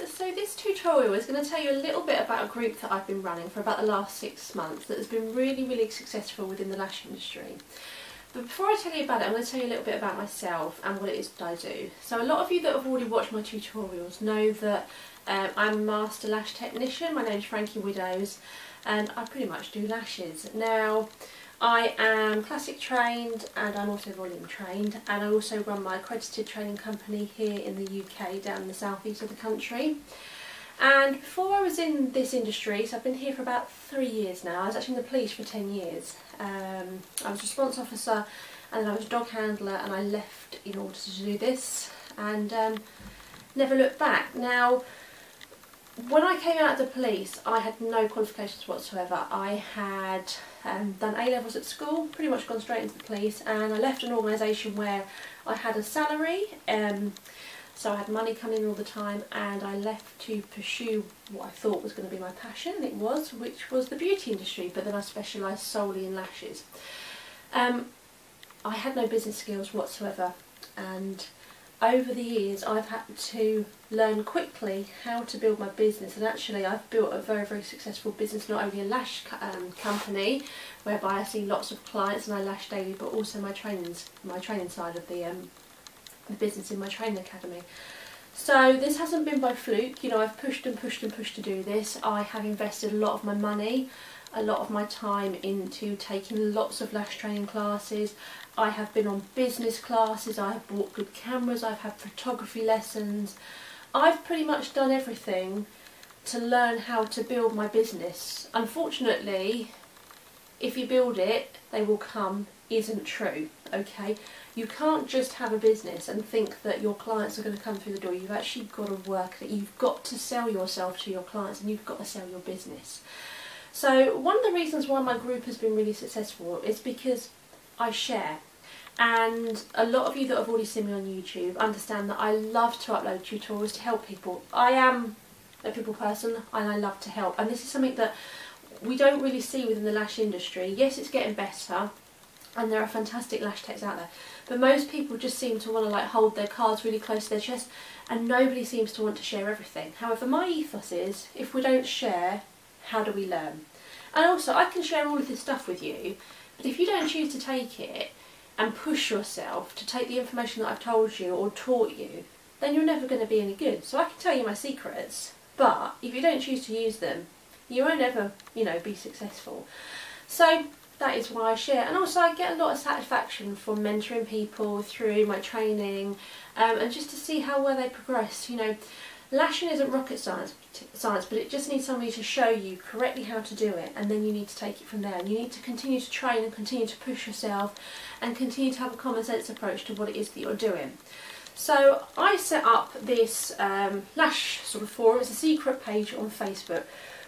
so this tutorial is going to tell you a little bit about a group that I've been running for about the last 6 months that has been really successful within the lash industry. But before I tell you about it, I'm going to tell you a little bit about myself and what it is that I do. So a lot of you that have already watched my tutorials know that I'm a master lash technician. My name is Frankie Widows and I pretty much do lashes. Now, I am classic trained and I'm also volume trained, and I also run my accredited training company here in the UK down in the southeast of the country. And before I was in this industry, so I've been here for about 3 years now. I was actually in the police for 10 years. I was a response officer and then I was a dog handler, and I left in order to do this and never looked back. Now, when I came out of the police, I had no qualifications whatsoever. I had done A-levels at school, pretty much gone straight into the police, and I left an organisation where I had a salary, so I had money coming in all the time, and I left to pursue what I thought was going to be my passion, and it was, which was the beauty industry, but then I specialised solely in lashes. I had no business skills whatsoever, and over the years I've had to learn quickly how to build my business, and actually I've built a very successful business, not only a lash company whereby I see lots of clients and I lash daily, but also my training side of the business in my training academy. So this hasn't been by fluke, you know, I've pushed and pushed to do this. I have invested a lot of my money, a lot of my time into taking lots of lash training classes. I have been on business classes, I have bought good cameras, I've had photography lessons. I've pretty much done everything to learn how to build my business. Unfortunately, if you build it, they will come isn't true, okay? You can't just have a business and think that your clients are going to come through the door. You've actually got to work it. You've got to sell yourself to your clients, and you've got to sell your business. So one of the reasons why my group has been really successful is because I share. And a lot of you that have already seen me on YouTube understand that I love to upload tutorials to help people. I am a people person and I love to help, and this is something that we don't really see within the lash industry. Yes, it's getting better and there are fantastic lash techs out there, but most people just seem to want to like hold their cards really close to their chest, and nobody seems to want to share everything. However, my ethos is, if we don't share, how do we learn? And also, I can share all of this stuff with you, but if you don't choose to take it and push yourself to take the information that I've told you or taught you, then you're never going to be any good. So I can tell you my secrets, but if you don't choose to use them, you won't ever, you know, be successful. So that is why I share. And also I get a lot of satisfaction from mentoring people through my training, and just to see how well they progress. You know, lashing isn't rocket science, but it just needs somebody to show you correctly how to do it, and then you need to take it from there. And you need to continue to train and continue to push yourself and continue to have a common sense approach to what it is that you're doing. So I set up this lash sort of forum. It's a secret page on Facebook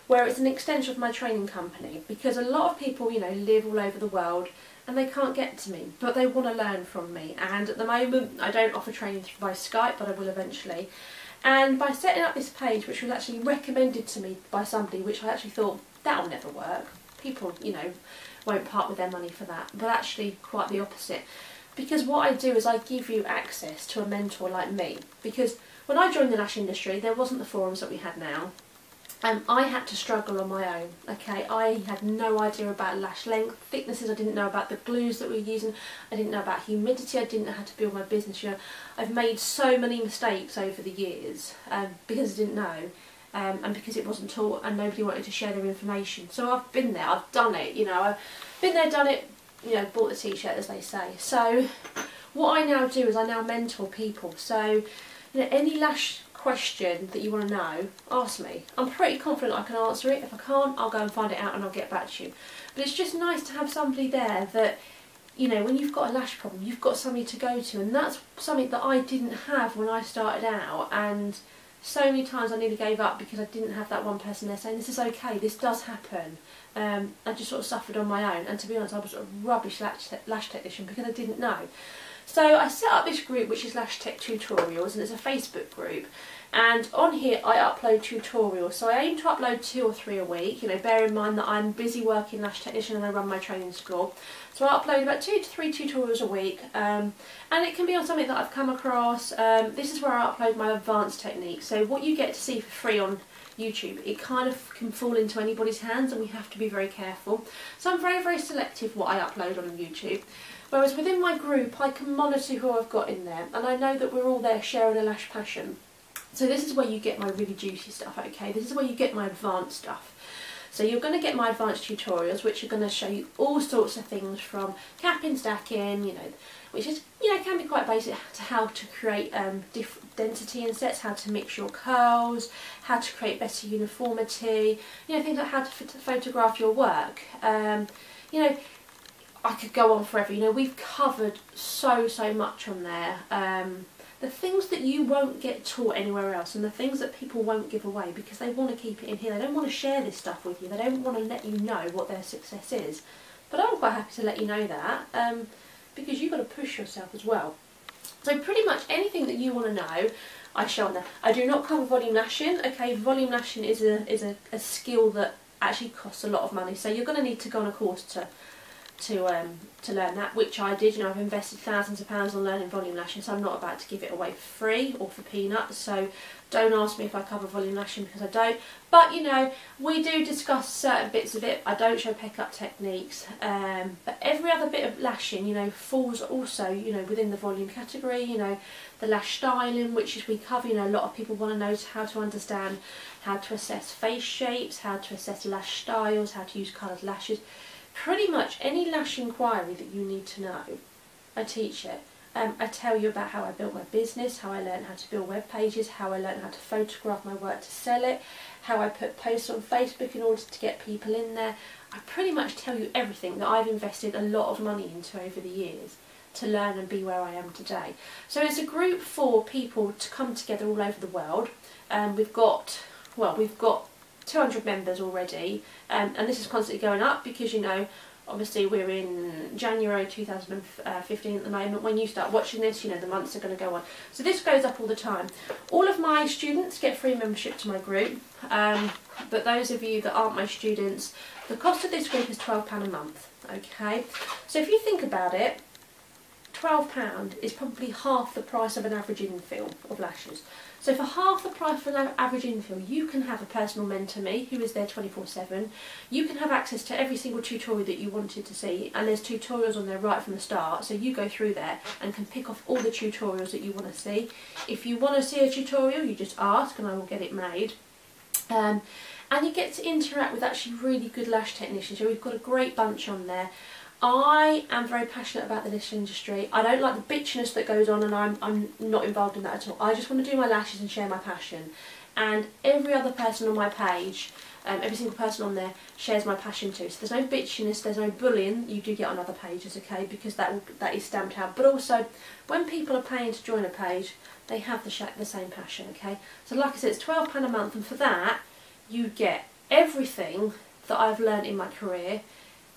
where it's an extension of my training company, because a lot of people, you know, live all over the world and they can't get to me, but they want to learn from me. And at the moment I don't offer training by Skype, but I will eventually. And by setting up this page, which was actually recommended to me by somebody, which I actually thought, that'll never work. People, you know, won't part with their money for that. But actually quite the opposite. Because what I do is I give you access to a mentor like me. Because when I joined the lash industry, there wasn't the forums that we had now. I had to struggle on my own, okay? I had no idea about lash length, thicknesses, I didn't know about the glues that we were using, I didn't know about humidity, I didn't know how to build my business. You know, I've made so many mistakes over the years because I didn't know, and because it wasn't taught and nobody wanted to share their information. So I've been there, I've done it, you know, I've been there, done it, you know, bought the t-shirt, as they say. So what I now do is I now mentor people. So, you know, any lash question that you want to know, ask me. I'm pretty confident I can answer it. If I can't, I'll go and find it out and I'll get back to you. But it's just nice to have somebody there that, you know, when you've got a lash problem, you've got somebody to go to, and that's something that I didn't have when I started out. And so many times I nearly gave up because I didn't have that one person there saying, this is okay, this does happen. I just sort of suffered on my own, and to be honest, I was a rubbish lash technician because I didn't know. So I set up this group which is Lash Tech Tutorials, and it's a Facebook group. And on here I upload tutorials, so I aim to upload 2 or 3 a week. You know, bear in mind that I'm busy working lash technician and I run my training school. So I upload about 2 to 3 tutorials a week, and it can be on something that I've come across. This is where I upload my advanced techniques. So what you get to see for free on YouTube, it kind of can fall into anybody's hands, and we have to be very careful. So I'm very, very selective what I upload on YouTube. Whereas within my group I can monitor who I've got in there, and I know that we're all there sharing a lash passion. So this is where you get my really juicy stuff, okay? This is where you get my advanced stuff. So you're going to get my advanced tutorials, which are going to show you all sorts of things from capping, stacking, you know, which is, you know, can be quite basic, to how to create different density in sets, how to mix your curls, how to create better uniformity, you know, things like how to photograph your work. You know, I could go on forever. You know, we've covered so much on there. The things that you won't get taught anywhere else, and the things that people won't give away because they want to keep it in here. They don't want to share this stuff with you. They don't want to let you know what their success is. But I'm quite happy to let you know that, because you've got to push yourself as well. So pretty much anything that you want to know, I show on there. I do not cover volume lashing. Okay, volume lashing is a skill that actually costs a lot of money. So you're going to need to go on a course to learn that, which I did. You know, I've invested thousands of pounds on learning volume lashing, so I'm not about to give it away for free or for peanuts. So don't ask me if I cover volume lashing, because I don't. But you know, we do discuss certain bits of it. I don't show pick-up techniques, but every other bit of lashing, you know, falls also, you know, within the volume category. You know, the lash styling, which is we cover. You know, a lot of people want to know how to understand how to assess face shapes, how to assess lash styles, how to use coloured lashes. Pretty much any lash inquiry that you need to know, I teach it. I tell you about how I built my business, how I learned how to build web pages, how I learned how to photograph my work to sell it, how I put posts on Facebook in order to get people in there. I pretty much tell you everything that I've invested a lot of money into over the years to learn and be where I am today. So it's a group for people to come together all over the world. We've got 200 members already, and this is constantly going up because, you know, obviously we're in January 2015 at the moment. When you start watching this, you know, the months are going to go on. So this goes up all the time. All of my students get free membership to my group, but those of you that aren't my students, the cost of this group is £12 a month, okay? So if you think about it, £12 is probably half the price of an average infill of lashes. So for half the price of an average infill, you can have a personal mentor, me, who is there 24/7. You can have access to every single tutorial that you wanted to see, and there's tutorials on there right from the start. So you go through there and can pick off all the tutorials that you want to see. If you want to see a tutorial, you just ask and I will get it made. And you get to interact with actually really good lash technicians. So we've got a great bunch on there. I am very passionate about the lash industry. I don't like the bitchiness that goes on, and I'm not involved in that at all. I just want to do my lashes and share my passion. And every other person on my page, every single person on there shares my passion too. So there's no bitchiness, there's no bullying. You do get on other pages, okay, because that is stamped out. But also, when people are paying to join a page, they have the same passion, okay. So like I said, it's £12 a month, and for that you get everything that I've learned in my career.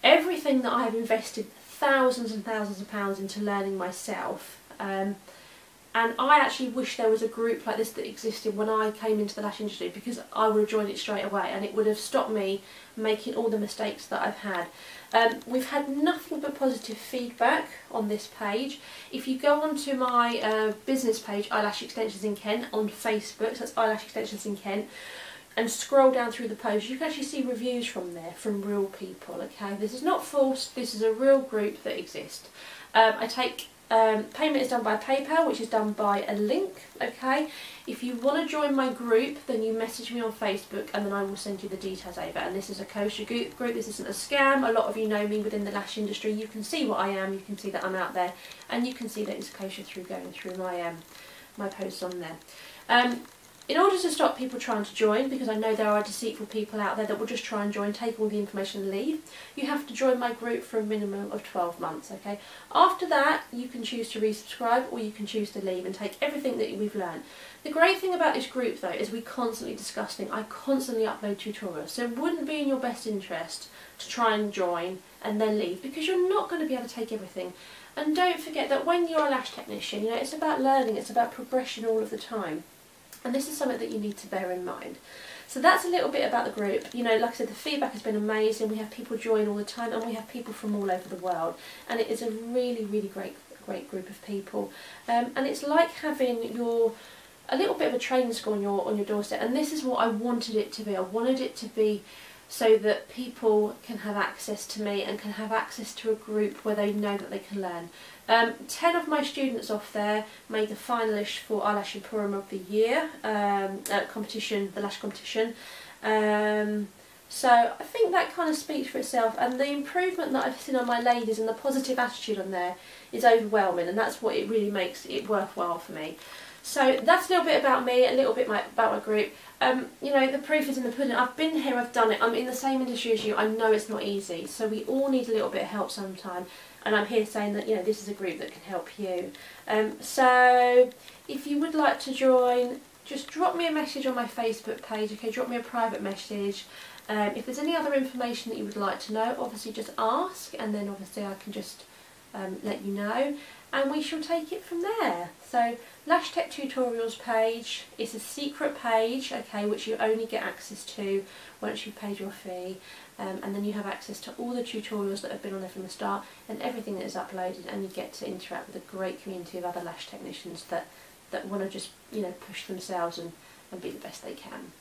Everything that I have invested thousands and thousands of pounds into learning myself, and I actually wish there was a group like this that existed when I came into the lash industry, because I would have joined it straight away and it would have stopped me making all the mistakes that I've had. We've had nothing but positive feedback on this page. If you go onto my business page, Eyelash Extensions in Kent, on Facebook, so that's Eyelash Extensions in Kent, and scroll down through the posts, you can actually see reviews from there, from real people, okay? This is not false, this is a real group that exists. Payment is done by PayPal, which is done by a link, okay? If you want to join my group, then you message me on Facebook and then I will send you the details over. And this is a kosher group, this isn't a scam. A lot of you know me within the lash industry. You can see what I am, you can see that I'm out there, and you can see that it's kosher through going through my posts on there. In order to stop people trying to join, because I know there are deceitful people out there that will just try and join, take all the information and leave, you have to join my group for a minimum of 12 months, okay? After that, you can choose to resubscribe or you can choose to leave and take everything that we've learned. The great thing about this group though is we constantly discuss things. I constantly upload tutorials, so it wouldn't be in your best interest to try and join and then leave, because you're not going to be able to take everything. And don't forget that when you're a lash technician, you know, it's about learning, it's about progression all of the time. And this is something that you need to bear in mind. So that's a little bit about the group. You know, like I said, the feedback has been amazing. We have people join all the time, and we have people from all over the world. And it is a really, really great group of people. And it's like having a little bit of a training school on your doorstep. And this is what I wanted it to be. I wanted it to be so that people can have access to me and can have access to a group where they know that they can learn. 10 of my students off there made the finalist for Eyelash Emporium of the Year competition, the lash competition. So I think that kind of speaks for itself, and the improvement that I've seen on my ladies and the positive attitude on there is overwhelming, and that's what it really makes it worthwhile for me. So that's a little bit about me, a little bit about my group. You know, the proof is in the pudding. I've been here, I've done it. I'm in the same industry as you. I know it's not easy. So we all need a little bit of help sometime. And I'm here saying that, you know, this is a group that can help you. So if you would like to join, just drop me a message on my Facebook page. Okay, drop me a private message. If there's any other information that you would like to know, obviously just ask, and then obviously I can just let you know, and we shall take it from there. So Lash Tech Tutorials page is a secret page, okay, which you only get access to once you've paid your fee, and then you have access to all the tutorials that have been on there from the start and everything that is uploaded, and you get to interact with a great community of other lash technicians that want to just, you know, push themselves and be the best they can.